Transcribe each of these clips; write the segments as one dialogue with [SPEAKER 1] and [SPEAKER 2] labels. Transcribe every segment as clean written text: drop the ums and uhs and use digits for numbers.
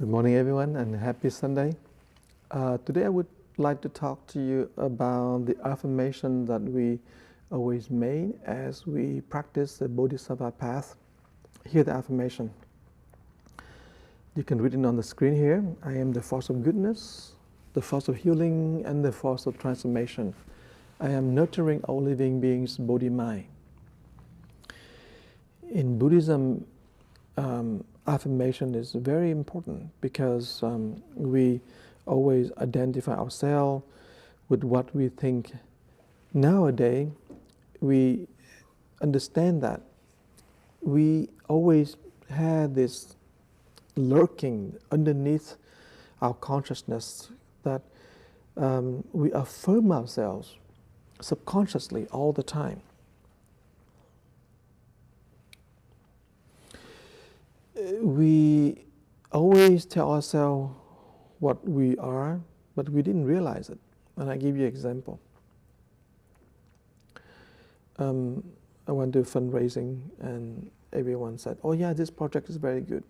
[SPEAKER 1] Good morning, everyone, and happy Sunday. Today I would like to talk to you about the affirmation that we always make as we practice the Bodhisattva path. Hear the affirmation. You can read it on the screen here. I am the force of goodness, the force of healing, and the force of transformation. I am nurturing all living beings' body mind. In Buddhism, affirmation is very important because we always identify ourselves with what we think. Nowadays, we understand that we always have this lurking underneath our consciousness that we affirm ourselves subconsciously all the time. We always tell ourselves what we are, but we didn't realize it. And I give you an example. I went to fundraising and everyone said, oh yeah, this project is very good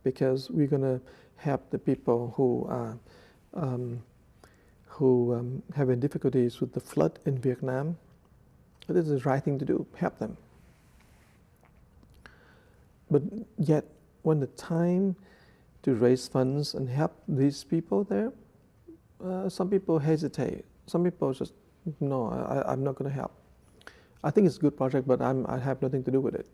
[SPEAKER 1] because we're going to help the people who are having difficulties with the flood in Vietnam. This is the right thing to do, help them. But yet, when the time to raise funds and help these people there, some people hesitate. Some people just, no, I'm not going to help. I think it's a good project, but I have nothing to do with it.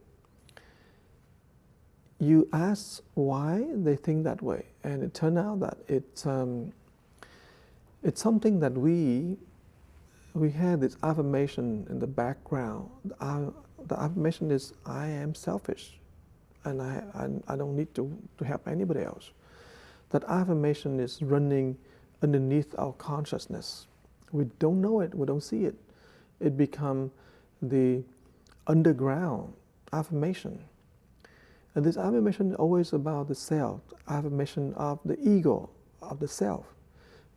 [SPEAKER 1] You ask why they think that way, and it turned out that it's something that we had this affirmation in the background. The affirmation is, I am selfish. And I don't need to help anybody else. That affirmation is running underneath our consciousness. We don't know it, we don't see it. It becomes the underground affirmation. And this affirmation is always about the self, affirmation of the ego, of the self.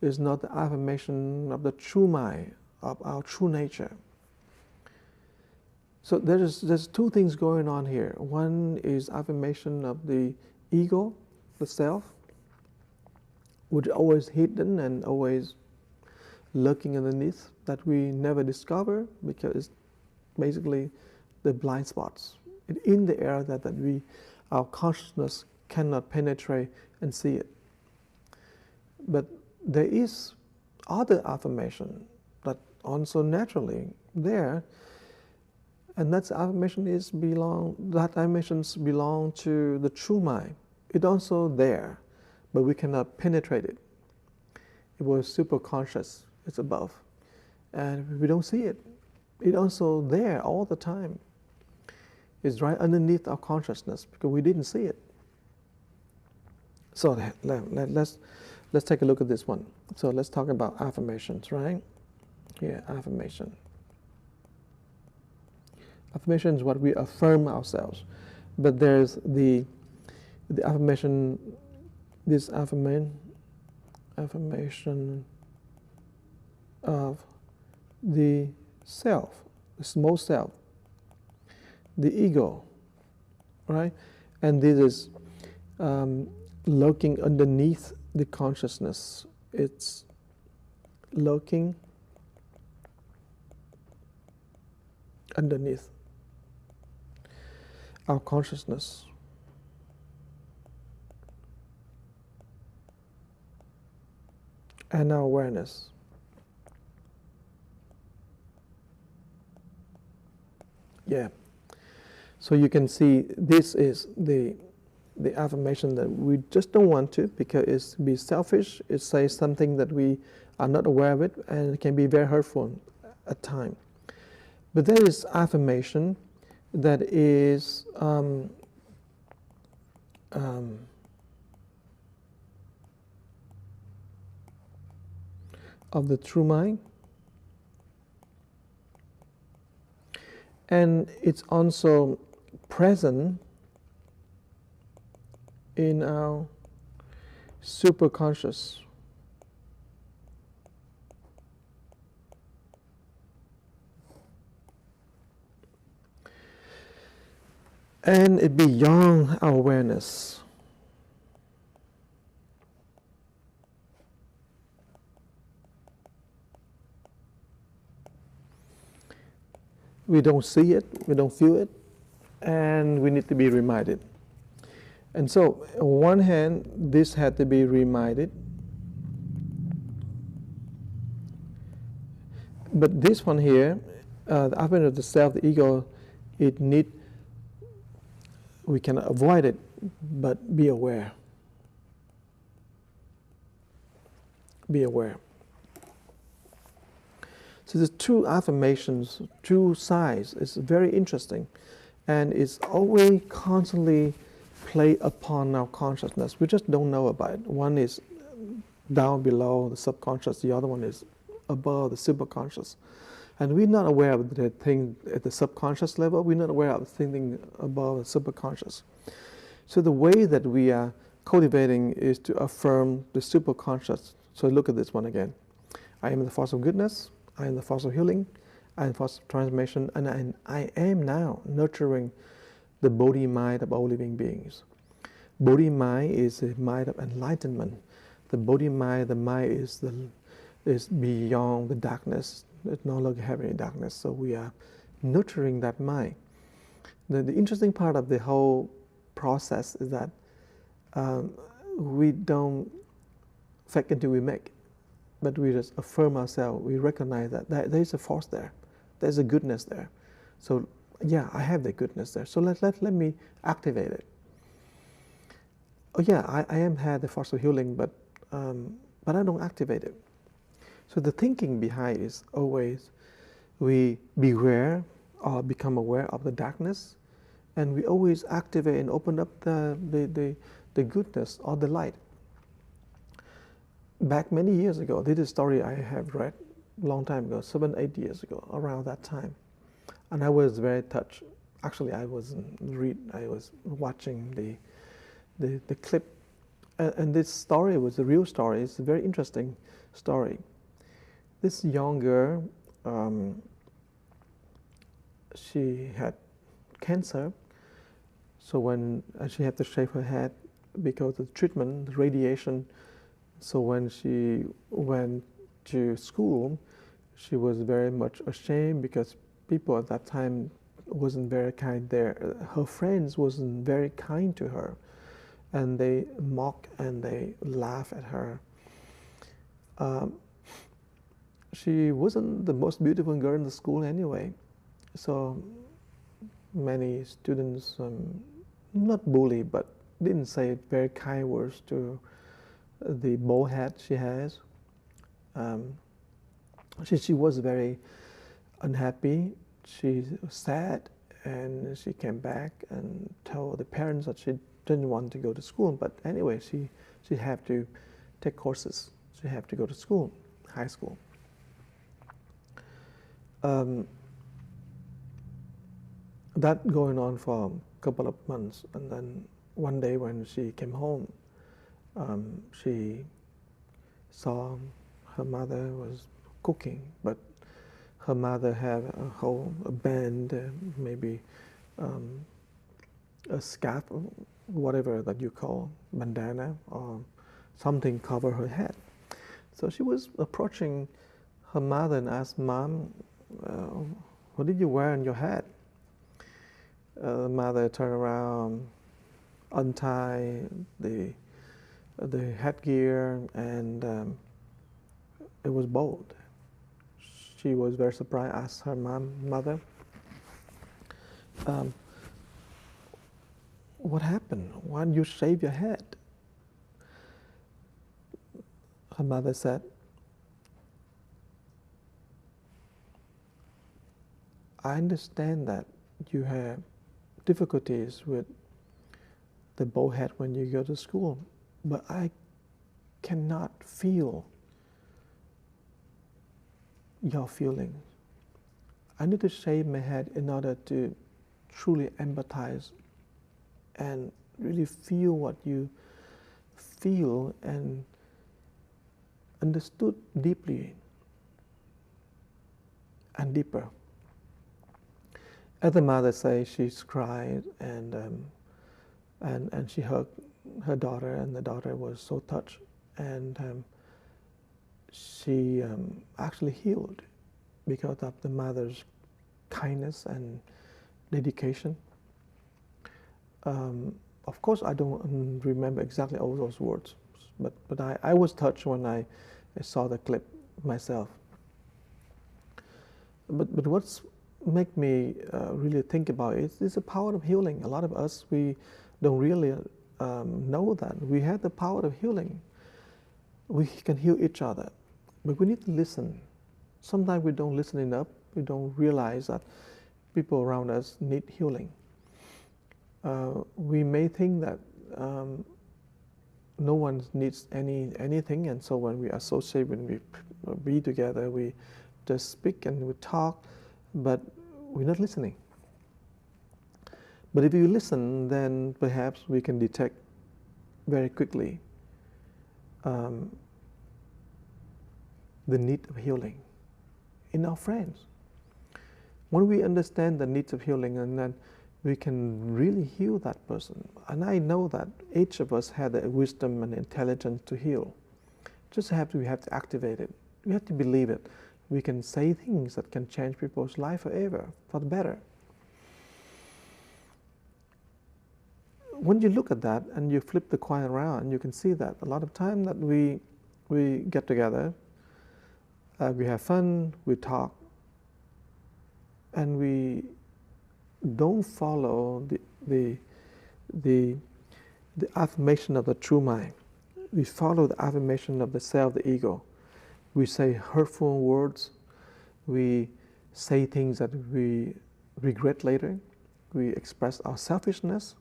[SPEAKER 1] It's not the affirmation of the true mind, of our true nature. So there's two things going on here. One is affirmation of the ego, the self, which is always hidden and always lurking underneath, that we never discover because it's basically the blind spots in the area that our consciousness cannot penetrate and see it. But there is other affirmation that also naturally there. And that affirmations belong to the true mind. It's also there, but we cannot penetrate it. It was super conscious, it's above. And we don't see it. It's also there all the time. It's right underneath our consciousness because we didn't see it. So let's take a look at this one. So let's talk about affirmations, right? Here, affirmation. Affirmation is what we affirm ourselves, but there's the affirmation, this affirmation of the self, the small self, the ego, right? And this is lurking underneath the consciousness. It's lurking underneath our consciousness. And our awareness. Yeah. So you can see this is the affirmation that we just don't want to, because it's be selfish. It says something that we are not aware of it, and it can be very hurtful at times. But there is affirmation that is of the true mind, and it's also present in our superconscious. And it beyond our awareness. we don't see it, we don't feel it, and we need to be reminded. And so, on one hand, this had to be reminded, but this one here, the awareness of the self, the ego, we can avoid it, but be aware. Be aware. So there's two affirmations, two sides. It's very interesting, and it's always constantly play upon our consciousness. We just don't know about it. One is down below the subconscious, the other one is above the superconscious. And we're not aware of the thing at the subconscious level, we're not aware of the thing above the superconscious. So the way that we are cultivating is to affirm the superconscious. So look at this one again. I am the force of goodness, I am the force of healing, I am the force of transformation, and I am now nurturing the Bodhi mind of all living beings. Bodhi mind is the mind of enlightenment. The Bodhi mind, the mind is beyond the darkness. It no longer have any darkness. So we are nurturing that mind. The interesting part of the whole process is that we don't fake until we make, but we just affirm ourselves. We recognize that there's a force there. There's a goodness there. So yeah, I have the goodness there. So let me activate it. Oh yeah, I am had the force of healing, but I don't activate it. So the thinking behind is always we beware or become aware of the darkness, and we always activate and open up the goodness or the light. Back many years ago, this is a story I have read a long time ago, 7-8 years ago, around that time. And I was very touched. Actually, I was watching the clip, and this story was a real story. It's a very interesting story. This young girl, she had cancer, so when she had to shave her head because of the treatment, the radiation. So when she went to school, she was very much ashamed because people at that time wasn't very kind there. Her friends wasn't very kind to her, and they mock and they laugh at her. She wasn't the most beautiful girl in the school anyway, so many students not bully, but didn't say very kind words to the bald head she has. She was very unhappy. She was sad, and she came back and told the parents that she didn't want to go to school. But anyway, she had to take courses. She had to go to school, high school. That going on for a couple of months, and then one day when she came home, she saw her mother was cooking, but her mother had a band, maybe a scarf, whatever that you call, bandana or something cover her head. So she was approaching her mother and asked, "Mom, what did you wear on your head?" The mother turned around, untied the headgear, and it was bald. She was very surprised, asked her mother, "What happened? Why did you shave your head?" Her mother said, "I understand that you have difficulties with the bald head when you go to school, but I cannot feel your feelings. I need to shave my head in order to truly empathize and really feel what you feel and understood deeply and deeper." As the mother says, she cried and she hugged her daughter, and the daughter was so touched, and she actually healed because of the mother's kindness and dedication. Of course, I don't remember exactly all those words, but I was touched when I saw the clip myself. But what's make me really think about it is the power of healing. A lot of us, we don't really know that we have the power of healing. We can heal each other, but we need to listen. Sometimes we don't listen enough. We don't realize that people around us need healing. We may think that no one needs anything, and so when we associate, when we be together, we just speak and we talk, but we're not listening. But if you listen, then perhaps we can detect very quickly the need of healing in our friends. When we understand the needs of healing, and then we can really heal that person. And I know that each of us had the wisdom and intelligence to heal. We have to activate it. We have to believe it. We can say things that can change people's life forever, for the better. When you look at that and you flip the coin around, you can see that a lot of time that we get together, we have fun, we talk, and we don't follow the affirmation of the true mind. We follow the affirmation of the self, the ego. We say hurtful words. We say things that we regret later. We express our selfishness.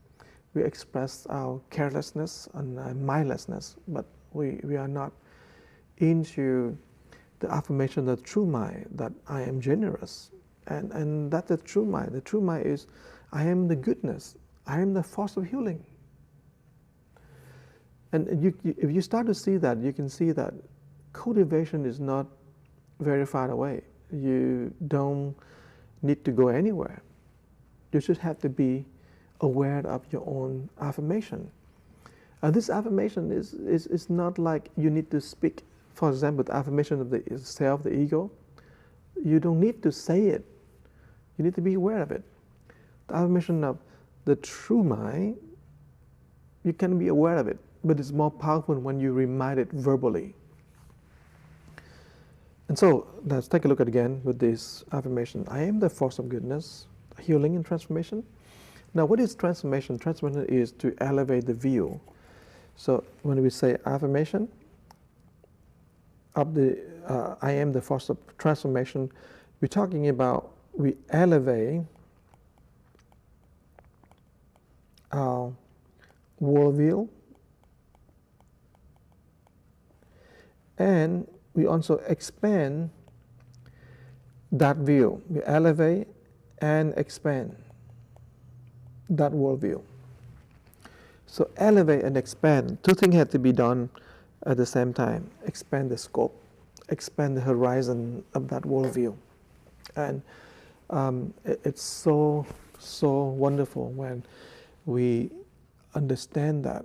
[SPEAKER 1] We express our carelessness and mindlessness. But we are not into the affirmation of the true mind, that I am generous. And that's the true mind. The true mind is, I am the goodness. I am the force of healing. And if you start to see that, you can see that cultivation is not very far away. You don't need to go anywhere. You just have to be aware of your own affirmation. This affirmation is not like you need to speak, for example, the affirmation of the self, the ego. You don't need to say it. You need to be aware of it. The affirmation of the true mind, you can be aware of it, but it's more powerful when you remind it verbally. And so let's take a look at again with this affirmation. I am the force of goodness, healing and transformation. Now, what is transformation? Transformation is to elevate the view. So when we say affirmation of the I am the force of transformation, we're talking about we elevate our worldview, and we also expand that view. We elevate and expand that worldview. So elevate and expand, two things have to be done at the same time. Expand the scope, expand the horizon of that worldview. And it's so wonderful when we understand that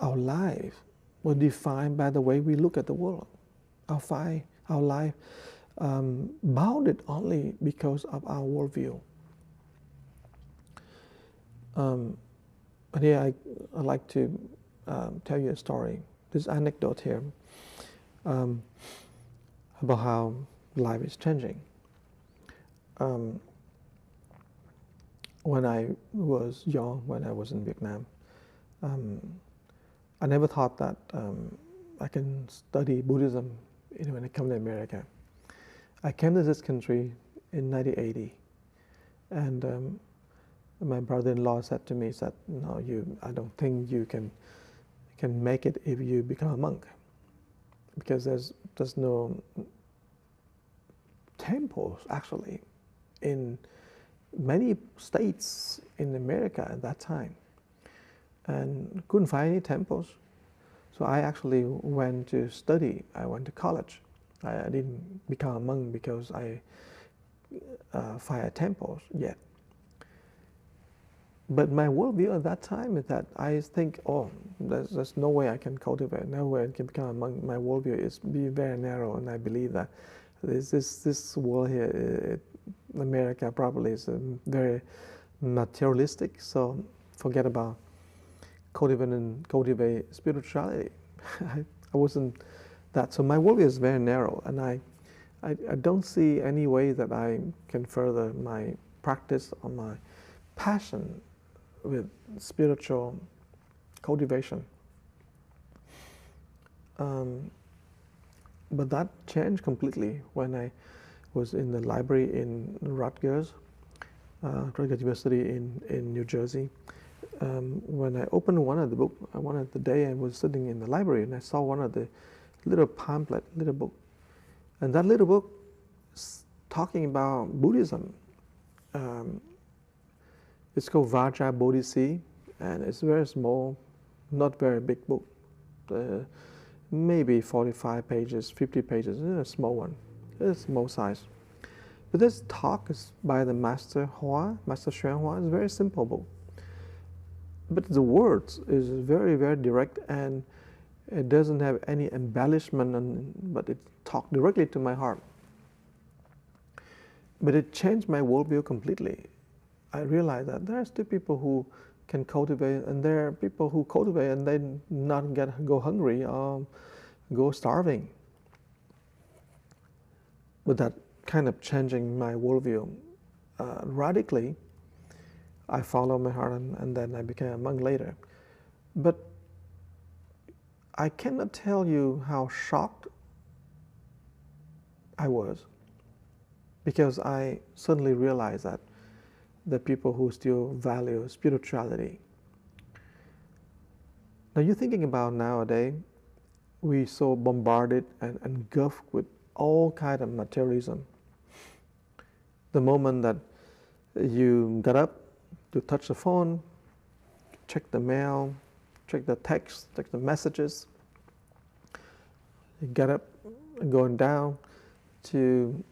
[SPEAKER 1] our life was defined by the way we look at the world. Our life bounded only because of our worldview. And here I'd like to tell you a story. This anecdote here about how life is changing. When I was young, when I was in Vietnam, I never thought that I can study Buddhism when I come to America. I came to this country in 1980, and my brother-in-law said to me, "No, I don't think you can make it if you become a monk, because there's no temples actually in many states in America at that time, and couldn't find any temples. So I actually went to study. I went to college. I didn't become a monk because I find temples yet. But my worldview at that time is that I think, there's no way I can cultivate, no way I can become a monk. My worldview is be very narrow, and I believe that this world here, America probably is very materialistic, so forget about cultivate spirituality. I wasn't that. So my worldview is very narrow, and I don't see any way that I can further my practice or my passion with spiritual cultivation. But that changed completely when I was in the library in Rutgers University in New Jersey. When I opened one of the book, one of the day I was sitting in the library and I saw one of the little pamphlet, little book, and that little book is talking about Buddhism. It's called Vajra Bodhisi, and it's very small, not very big book. Maybe 45 pages, 50 pages, a small one. It's small size. But this talk is by the Master Xuan Hua. It's a very simple book. But the words is very, very direct, and it doesn't have any embellishment, but it talked directly to my heart. But it changed my worldview completely. I realized that there are still people who can cultivate, and there are people who cultivate and they not go hungry or go starving. But that kind of changing my worldview radically. I followed my heart, and then I became a monk later. But I cannot tell you how shocked I was, because I suddenly realized that the people who still value spirituality. Now you're thinking about nowadays, we so bombarded and engulfed with all kind of materialism. The moment that you get up, you touch the phone, check the mail, check the text, check the messages. You get up and going down to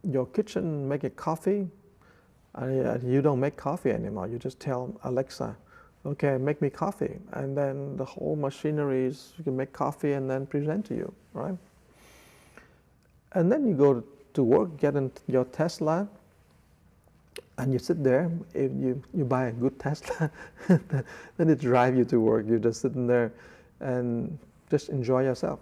[SPEAKER 1] your kitchen, make a coffee. You don't make coffee anymore. You just tell Alexa, okay, make me coffee. And then the whole machinery is, you can make coffee and then present to you, right? And then you go to work, get in your Tesla, and you sit there. If you buy a good Tesla, then it drives you to work. You're just sitting there and just enjoy yourself.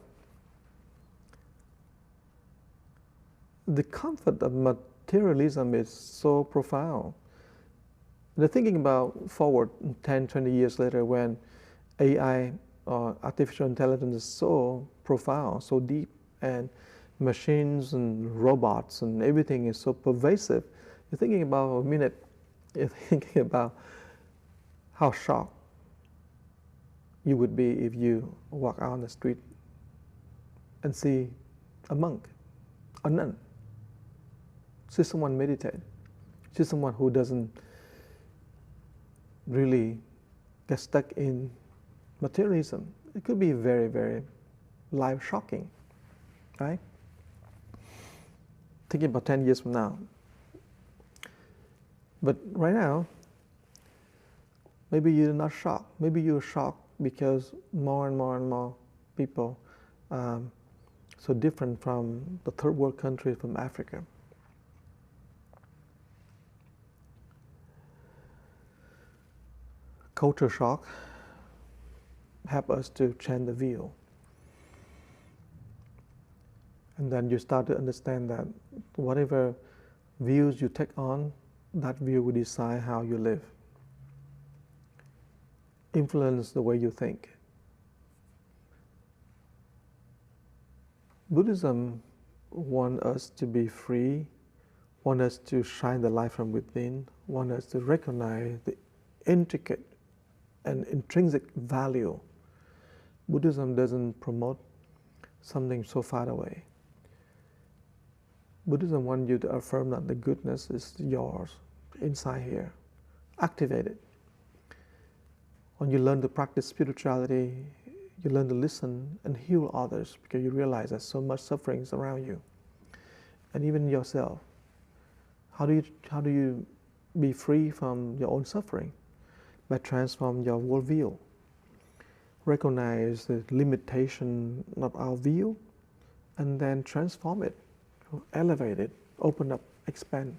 [SPEAKER 1] The comfort of materialism is so profound. They're thinking about forward 10, 20 years later, when AI or artificial intelligence is so profound, so deep, and machines and robots and everything is so pervasive. You're thinking about a minute, you're thinking about how shocked you would be if you walk out on the street and see a monk, a nun, see someone meditate, see someone who doesn't really get stuck in materialism. It could be very, very life shocking, right? Thinking about 10 years from now. But right now, maybe you're not shocked. Maybe you're shocked because more and more and more people so different from the third world countries, from Africa. Culture shock help us to change the view. And then you start to understand that whatever views you take on, that view will decide how you live, influence the way you think. Buddhism wants us to be free, wants us to shine the light from within, wants us to recognize the intricate and intrinsic value. Buddhism doesn't promote something so far away. Buddhism wants you to affirm that the goodness is yours, inside here. Activate it. When you learn to practice spirituality, you learn to listen and heal others, because you realize there's so much suffering is around you, and even yourself. How do you be free from your own suffering? By transforming your worldview. Recognize the limitation of our view, and then transform it, elevate it, open up, expand.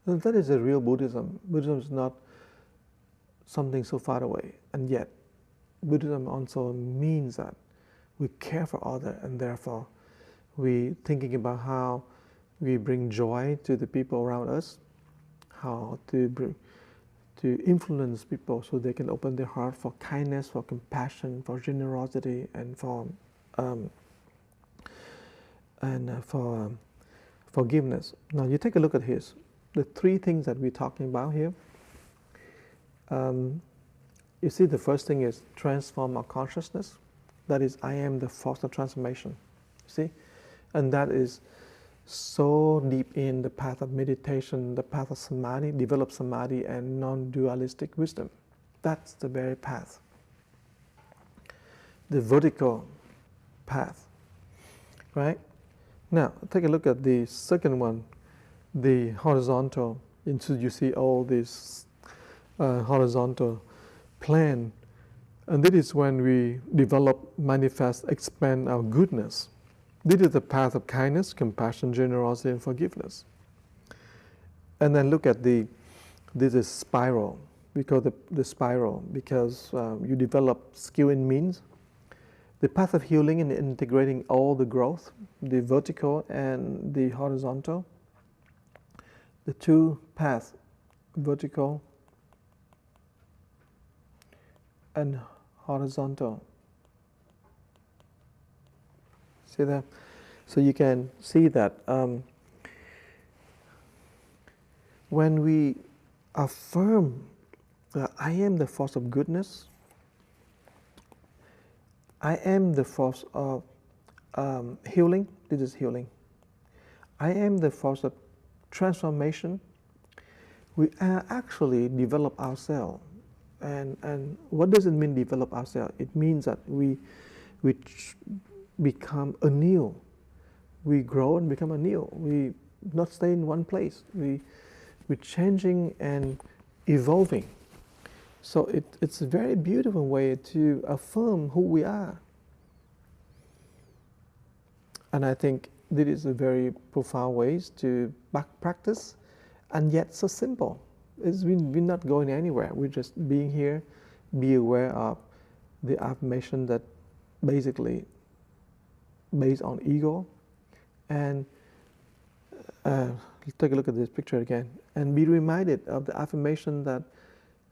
[SPEAKER 1] And that is a real Buddhism. Buddhism is not something so far away, and yet Buddhism also means that we care for others, and therefore we thinking about how we bring joy to the people around us, how to influence people so they can open their heart for kindness, for compassion, for generosity, and for forgiveness. Now you take a look at the three things that we're talking about here. You see, the first thing is transform our consciousness. That is, I am the force of transformation. See, and that is so deep in the path of meditation, the path of samadhi, develop samadhi and non-dualistic wisdom. That's the very path. The vertical path, right? Now, take a look at the second one, the horizontal. So you see all this horizontal plan. And this is when we develop, manifest, expand our goodness. This is the path of kindness, compassion, generosity, and forgiveness. And then look at this is spiral, because the spiral, because you develop skill in means. The path of healing and integrating all the growth, the vertical and the horizontal. The two paths, vertical and horizontal. See that? So you can see that when we affirm that I am the force of goodness, I am the force of healing, this is healing. I am the force of transformation. We actually develop ourselves. And what does it mean, develop ourselves? It means that we become anew. We grow and become anew. We not stay in one place. We're changing and evolving. So it's a very beautiful way to affirm who we are. And I think this is a very profound ways to practice, and yet so simple. We're not going anywhere. We're just being here, be aware of the affirmation that basically based on ego. And take a look at this picture again, and be reminded of the affirmation that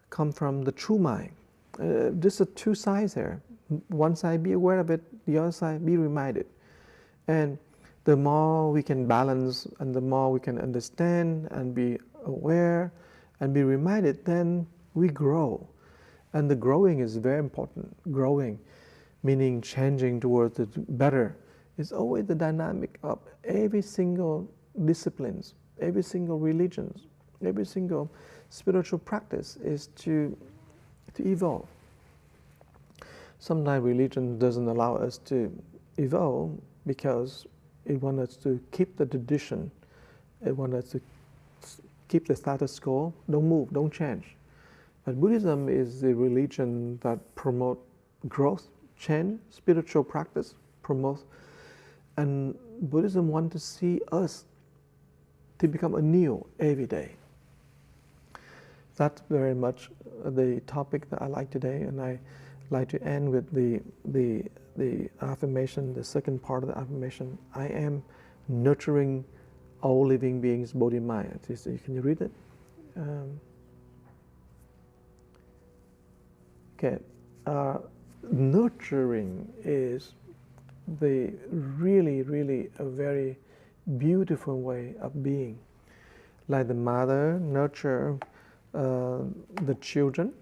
[SPEAKER 1] come from the true mind. This is two sides here. One side, be aware of it. The other side, be reminded. And the more we can balance, and the more we can understand and be aware and be reminded, then we grow. And the growing is very important. Growing, meaning changing towards the better, is always the dynamic of every single disciplines, every single religions, every single spiritual practice is to evolve. Sometimes religion doesn't allow us to evolve because it wants us to keep the tradition, it wants us to keep the status quo, don't move, don't change. But Buddhism is the religion that promotes growth, change, spiritual practice, promotes. And Buddhism wants to see us to become anew every day. That's very much the topic that I like today, and I like to end with the affirmation, the second part of the affirmation. I am nurturing all living beings, body, mind. Can you read it? Okay. Nurturing is the really a very beautiful way of being. Like the mother nurture the children,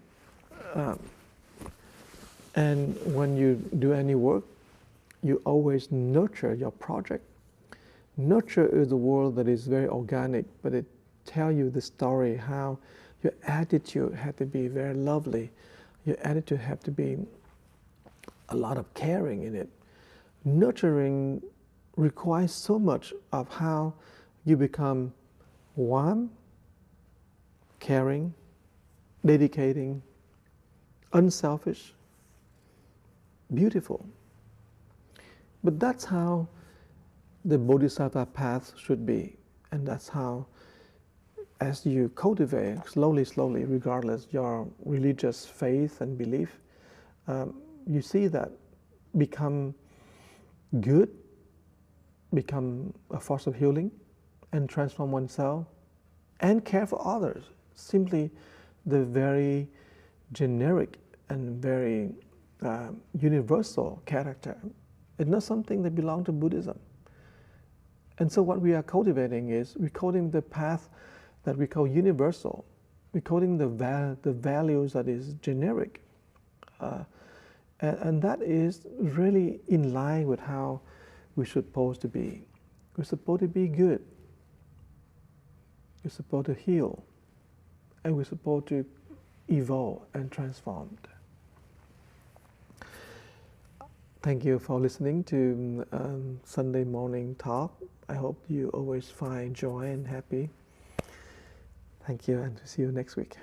[SPEAKER 1] and when you do any work, you always nurture your project. Nurture is a word that is very organic, but it tells you the story how your attitude had to be very lovely. Your attitude had to be a lot of caring in it. Nurturing requires so much of how you become warm, caring, dedicating, unselfish, beautiful. But that's how the Bodhisattva path should be, and that's how as you cultivate slowly, regardless your religious faith and belief, you see that become good, become a force of healing, and transform oneself and care for others. Simply the very generic and very universal character. It's not something that belongs to Buddhism. And so what we are cultivating is, we're cultivating the path that we call universal. We're cultivating the values that is generic. And that is really in line with how we're supposed to be. We're supposed to be good. We're supposed to heal. And we're supposed to evolve and transform. Thank you for listening to Sunday morning talk. I hope you always find joy and happy. Thank you, and see you next week.